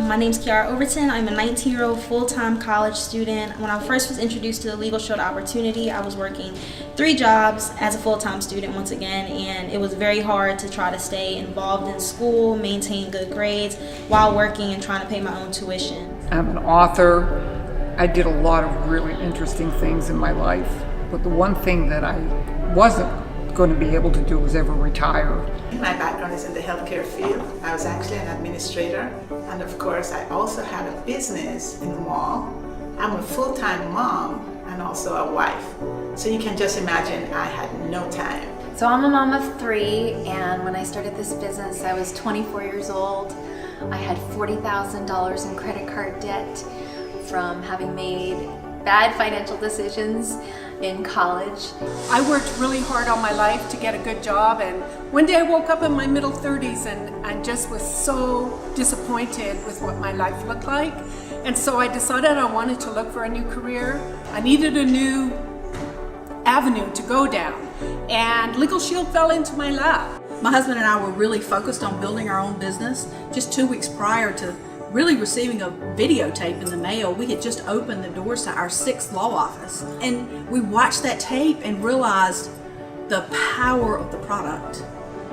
My name's Kiara Overton. I'm a 19-year-old full-time college student. When I first was introduced to the LegalShield opportunity, I was working 3 jobs as a full-time student once again, and it was very hard to try to stay involved in school, maintain good grades while working and trying to pay my own tuition. I'm an author. I did a lot of really interesting things in my life, but the one thing that I wasn't going to be able to do was ever retire. My background is in the healthcare field. I was actually an administrator, and of course I also had a business in the mall. I'm a full-time mom and also a wife. So you can just imagine I had no time. So I'm a mom of 3, and when I started this business I was 24 years old. I had $40,000 in credit card debt from having made bad financial decisions in college. I worked really hard all my life to get a good job, and one day I woke up in my middle 30s and just was so disappointed with what my life looked like. And so I decided I wanted to look for a new career. I needed a new avenue to go down, and LegalShield fell into my lap. My husband and I were really focused on building our own business. Just 2 weeks prior to really receiving a videotape in the mail, we had just opened the doors to our 6th law office. And we watched that tape and realized the power of the product,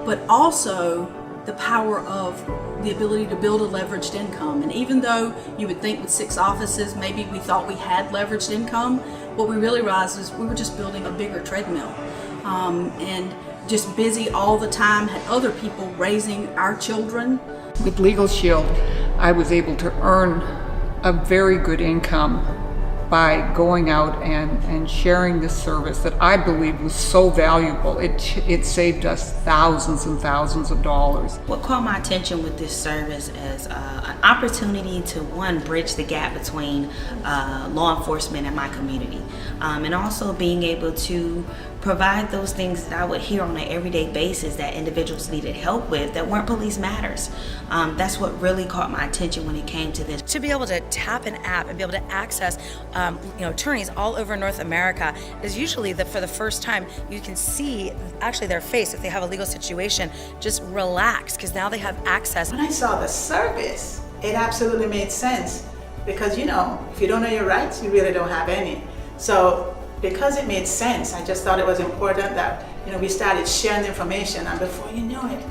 but also the power of the ability to build a leveraged income. And even though you would think with 6 offices, maybe we thought we had leveraged income, what we really realized is we were just building a bigger treadmill. And just busy all the time, had other people raising our children. With LegalShield, I was able to earn a very good income by going out and sharing this service that I believe was so valuable. It saved us thousands and thousands of dollars. What caught my attention with this service is an opportunity to, one, bridge the gap between law enforcement and my community, and also being able to provide those things that I would hear on an everyday basis that individuals needed help with that weren't police matters. That's what really caught my attention when it came to this. To be able to tap an app and be able to access attorneys all over North America is usually for the first time you can see actually their face if they have a legal situation just relax, because now they have access. When I saw the service, it absolutely made sense, because if you don't know your rights, you really don't have any. So because it made sense, I just thought it was important that we started sharing the information, and before you know it,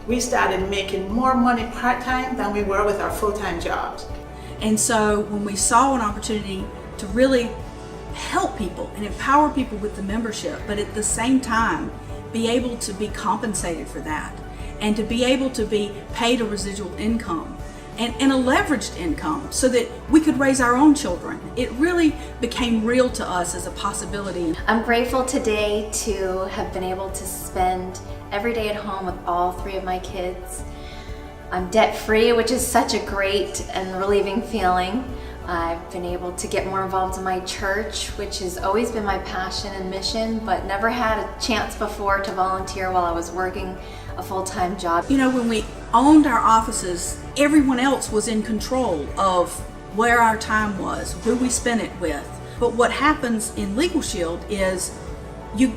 we started making more money part-time than we were with our full-time jobs. And so when we saw an opportunity to really help people and empower people with the membership, but at the same time be able to be compensated for that, and to be able to be paid a residual income and a leveraged income so that we could raise our own children, it really became real to us as a possibility. I'm grateful today to have been able to spend every day at home with all 3 of my kids. I'm debt-free, which is such a great and relieving feeling. I've been able to get more involved in my church, which has always been my passion and mission, but never had a chance before to volunteer while I was working a full-time job. When we owned our offices, everyone else was in control of where our time was, who we spent it with. But what happens in LegalShield is you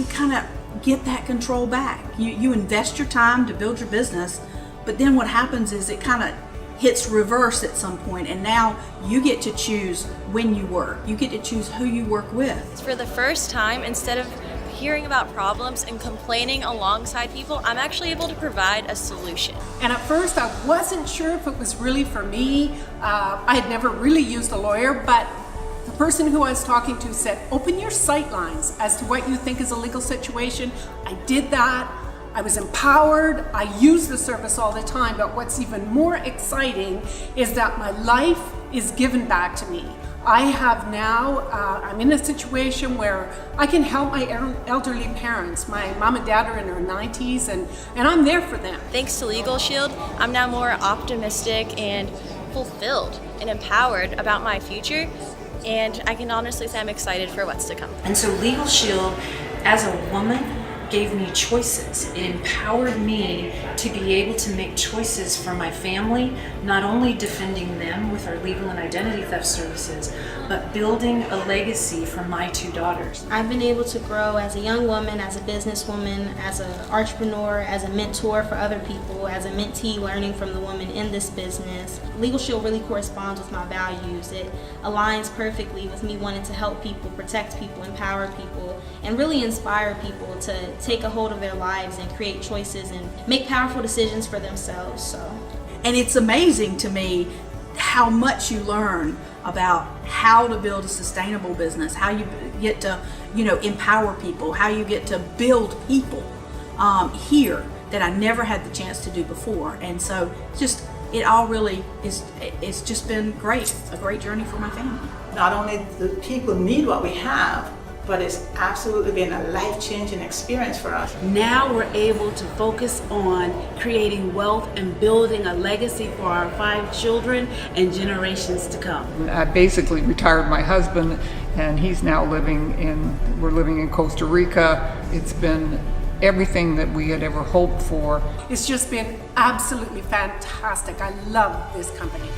kind of get that control back. You invest your time to build your business, but then what happens is it kind of hits reverse at some point, and now you get to choose when you work. You get to choose who you work with. For the first time, instead of hearing about problems and complaining alongside people, I'm actually able to provide a solution. And at first I wasn't sure if it was really for me. I had never really used a lawyer, but the person who I was talking to said, open your sight lines as to what you think is a legal situation. I did that. I was empowered. I use the service all the time, but what's even more exciting is that my life is given back to me. I have now, I'm in a situation where I can help my elderly parents. My mom and dad are in their 90s, and I'm there for them. Thanks to LegalShield, I'm now more optimistic and fulfilled and empowered about my future, and I can honestly say I'm excited for what's to come. And so LegalShield, as a woman, gave me choices. It empowered me to be able to make choices for my family, not only defending them with our legal and identity theft services, but building a legacy for my 2 daughters. I've been able to grow as a young woman, as a businesswoman, as an entrepreneur, as a mentor for other people, as a mentee learning from the women in this business. LegalShield really corresponds with my values. It aligns perfectly with me wanting to help people, protect people, empower people, and really inspire people to take a hold of their lives and create choices and make powerful decisions for themselves. And it's amazing to me how much you learn about how to build a sustainable business, how you get to, empower people, how you get to build people here that I never had the chance to do before. And so it all really it's just been great, a great journey for my family. Not only do people need what we have, but it's absolutely been a life-changing experience for us. Now we're able to focus on creating wealth and building a legacy for our 5 children and generations to come. I basically retired my husband, and he's now we're living in Costa Rica. It's been everything that we had ever hoped for. It's just been absolutely fantastic. I love this company.